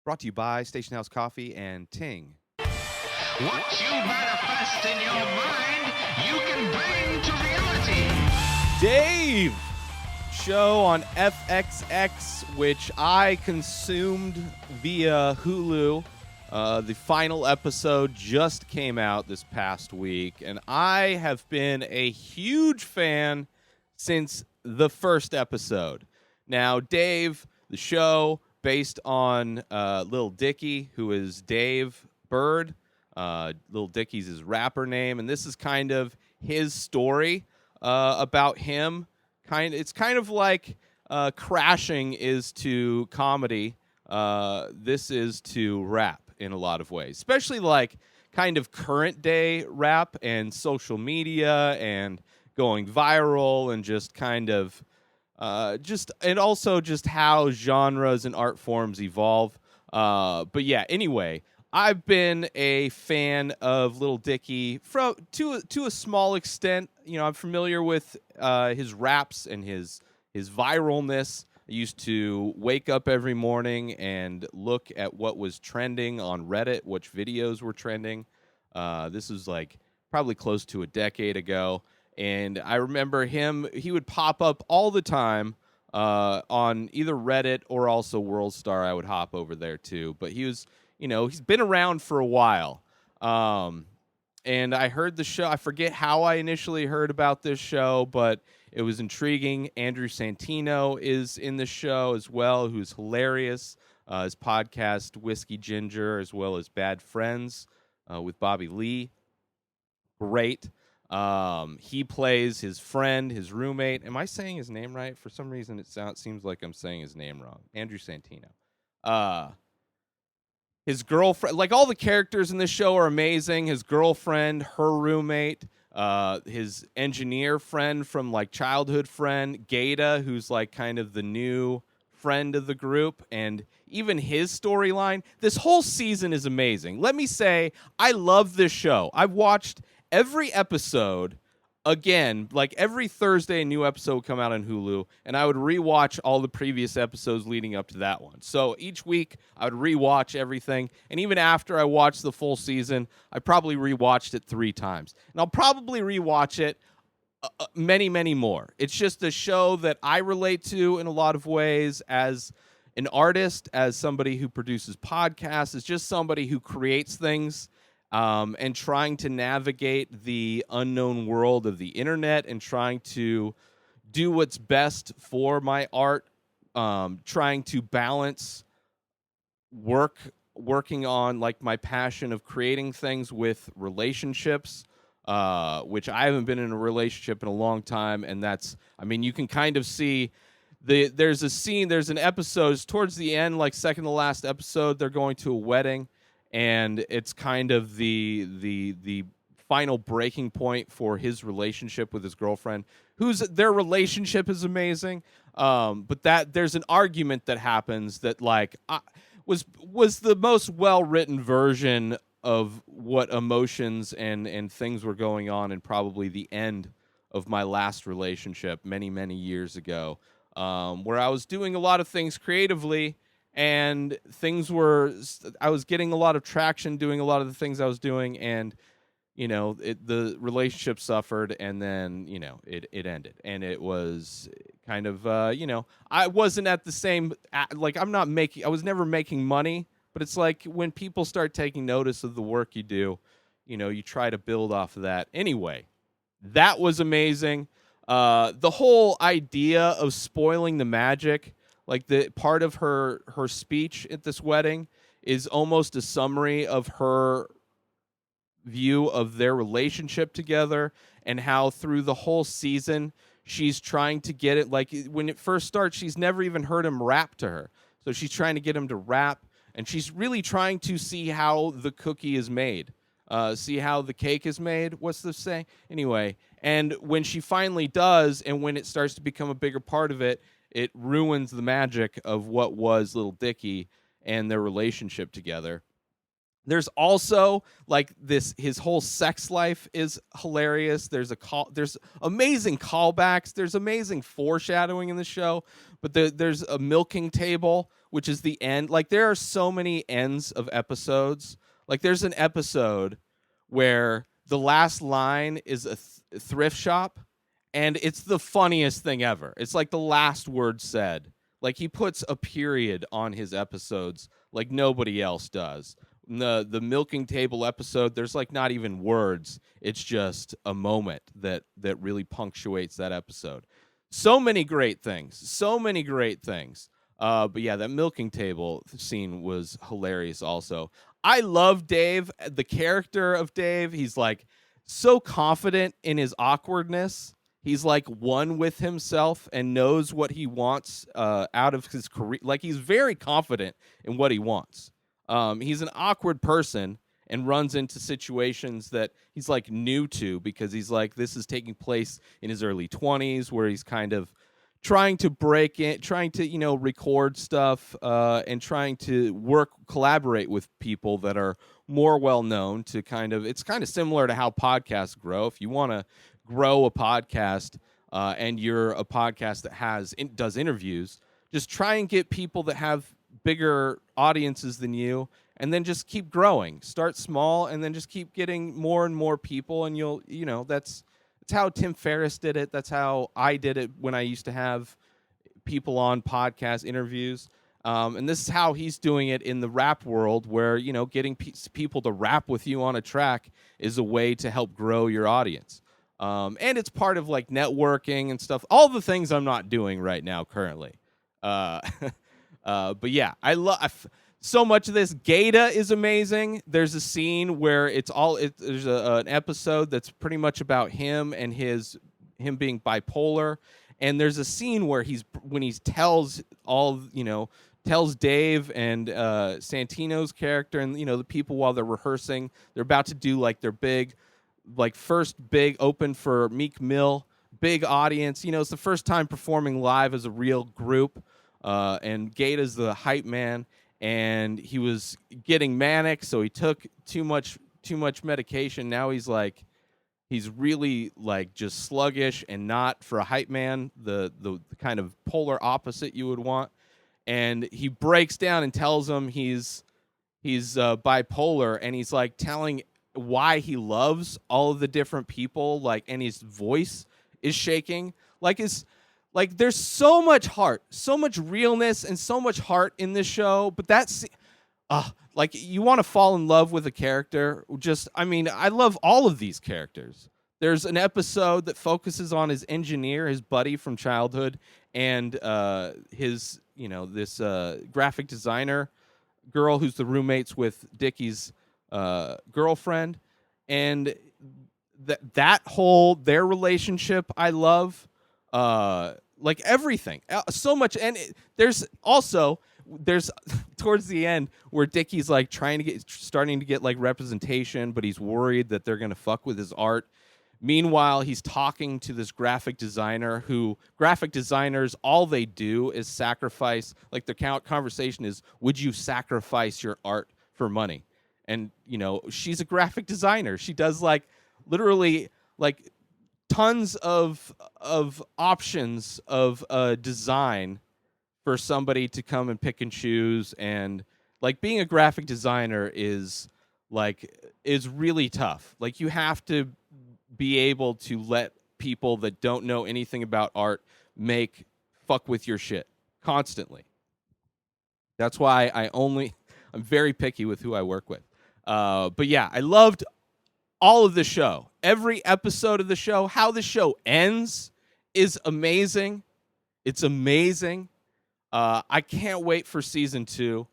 Brought to you by Station House Coffee and Ting. What you manifest in your mind, you can bring to reality. Dave! Show on FXX, which I consumed via Hulu. The final episode just came out this past week, and I have been a huge fan since the first episode. Now, Dave, the show based on Lil Dicky, who is Dave Burd. Lil Dicky's his rapper name, and this is kind of his story about him. It's kind of like Crashing is to comedy. This is to rap in a lot of ways, especially like kind of current day rap and social media and going viral and just kind of and also just how genres and art forms evolve. But yeah, anyway, I've been a fan of Lil Dicky to a small extent. You know, I'm familiar with his raps and his viralness. I used to wake up every morning and look at what was trending on Reddit, which videos were trending. This was like probably close to a decade ago. And I remember he would pop up all the time on either Reddit or also WorldStar. I would hop over there too. But he's been around for a while. And I heard the show. I forget how I initially heard about this show, but it was intriguing. Andrew Santino is in the show as well, who's hilarious. His podcast, Whiskey Ginger, as well as Bad Friends with Bobby Lee. Great. He plays his friend, his roommate. Am I saying his name right? For some reason, seems like I'm saying his name wrong. Andrew Santino. His girlfriend, like all the characters in this show are amazing. His girlfriend, her roommate, his engineer friend from like childhood friend, Gata, who's like kind of the new friend of the group, and even his storyline. This whole season is amazing. Let me say, I love this show. I've watched every episode again, like every Thursday a new episode would come out on Hulu, and I would rewatch all the previous episodes leading up to that one. So each week I would rewatch everything, and even after I watched the full season, I probably rewatched it 3 times. And I'll probably rewatch it many, many more. It's just a show that I relate to in a lot of ways as an artist, as somebody who produces podcasts, as just somebody who creates things. And trying to navigate the unknown world of the internet and trying to do what's best for my art, trying to balance working on like my passion of creating things with relationships, which I haven't been in a relationship in a long time. And you can kind of see there's an episode towards the end, like second to last episode, they're going to a wedding. And it's kind of the final breaking point for his relationship with his girlfriend, their relationship is amazing. But that there's an argument that happens that like was the most well-written version of what emotions and things were going on in probably the end of my last relationship many, many years ago, where I was doing a lot of things creatively. And I was getting a lot of traction doing a lot of the things I was doing, and the relationship suffered, and then it ended, and it was kind of I wasn't at the same like I was never making money, but it's like when people start taking notice of the work you do, you try to build off of that. Anyway, that was amazing. The whole idea of spoiling the magic. Like the part of her speech at this wedding is almost a summary of her view of their relationship together and how through the whole season she's trying to get it. Like when it first starts, she's never even heard him rap to her. So she's trying to get him to rap, and she's really trying to see how the cookie is made, see how the cake is made. What's the saying? Anyway, and when she finally does, and when it starts to become a bigger part of it, it ruins the magic of what was Lil Dicky and their relationship together. There's also like his whole sex life is hilarious. There's amazing callbacks. There's amazing foreshadowing in the show, but there's a milking table which is the end. Like, there are so many ends of episodes. Like, there's an episode where the last line is a thrift shop, and it's the funniest thing ever. It's like the last word said. Like, he puts a period on his episodes like nobody else does. The milking table episode, there's like not even words. It's just a moment that really punctuates that episode. So many great things. So many great things. But yeah, that milking table scene was hilarious also. I love Dave, the character of Dave. He's like so confident in his awkwardness. He's like one with himself and knows what he wants out of his career. Like, he's very confident in what he wants. He's an awkward person and runs into situations that he's like new to, because he's like, this is taking place in his early 20s, where he's kind of trying to break in, trying to, record stuff, and trying to collaborate with people that are more well known to it's kind of similar to how podcasts grow. If you want to grow a podcast, and you're a podcast that does interviews, just try and get people that have bigger audiences than you, and then just keep growing. Start small, and then just keep getting more and more people, and that's how Tim Ferriss did it. That's how I did it when I used to have people on podcast interviews. And this is how he's doing it in the rap world, where, getting people to rap with you on a track is a way to help grow your audience. And it's part of like networking and stuff, all the things I'm not doing right now currently. But yeah, I love so much of this. Gata is amazing. There's a scene where there's an episode that's pretty much about him and him being bipolar. And there's a scene where when he tells Dave and Santino's character and, the people, while they're rehearsing, they're about to do like their big, like first big open for Meek Mill, big audience. It's the first time performing live as a real group. And Gata's the hype man, and he was getting manic, so he took too much medication. Now he's really like just sluggish and not for a hype man, the kind of polar opposite you would want. And he breaks down and tells him he's bipolar, and he's like telling why he loves all of the different people, like, and his voice is shaking. Like, there's so much heart, so much realness, and so much heart in this show. But that's, like, you want to fall in love with a character. I love all of these characters. There's an episode that focuses on his engineer, his buddy from childhood, and his, this graphic designer girl who's the roommates with Dickie's girlfriend. And their relationship, I love. Like everything, so much. And there's towards the end where Dickie's like starting to get like representation, but he's worried that they're going to fuck with his art. Meanwhile, he's talking to this graphic designer graphic designers, all they do is sacrifice, like their conversation is, would you sacrifice your art for money? And, she's a graphic designer. She does like literally like tons of options of design for somebody to come and pick and choose. And like being a graphic designer is really tough. Like, you have to be able to let people that don't know anything about art fuck with your shit constantly. That's why I'm very picky with who I work with. But yeah, I loved all of the show. Every episode of the show. How the show ends is amazing. It's amazing. I can't wait for season 2.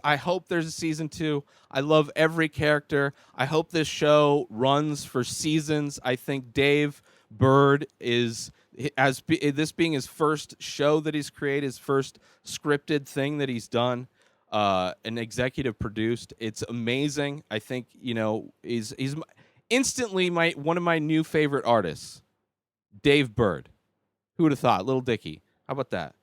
I hope there's a season 2. I love every character. I hope this show runs for seasons. I think Dave Burd this being his first show that he's created, his first scripted thing that he's done, and executive produced. It's amazing. I think, he's instantly one of my new favorite artists, Dave Burd. Who would have thought? Little Dicky. How about that?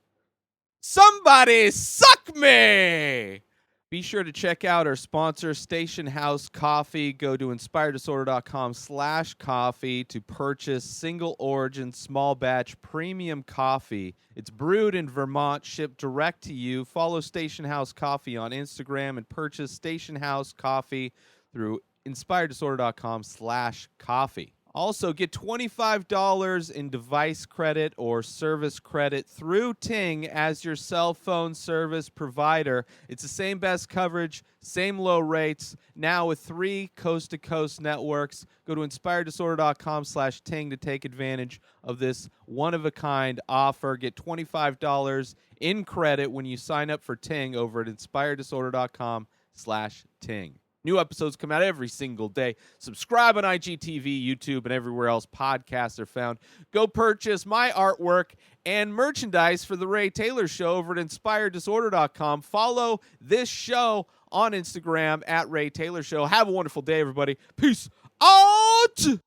Somebody suck me! Be sure to check out our sponsor, Station House Coffee. Go to inspireddisorder.com/coffee to purchase single origin, small batch premium coffee. It's brewed in Vermont, shipped direct to you. Follow Station House Coffee on Instagram and purchase Station House Coffee through inspireddisorder.com/coffee. Also, get $25 in device credit or service credit through Ting as your cell phone service provider. It's the same best coverage, same low rates, now with 3 coast-to-coast networks. Go to inspireddisorder.com/Ting to take advantage of this one-of-a-kind offer. Get $25 in credit when you sign up for Ting over at inspireddisorder.com/Ting. New episodes come out every single day. Subscribe on IGTV, YouTube, and everywhere else podcasts are found. Go purchase my artwork and merchandise for The Ray Taylor Show over at InspiredDisorder.com. Follow this show on Instagram at Ray Taylor Show. Have a wonderful day, everybody. Peace out!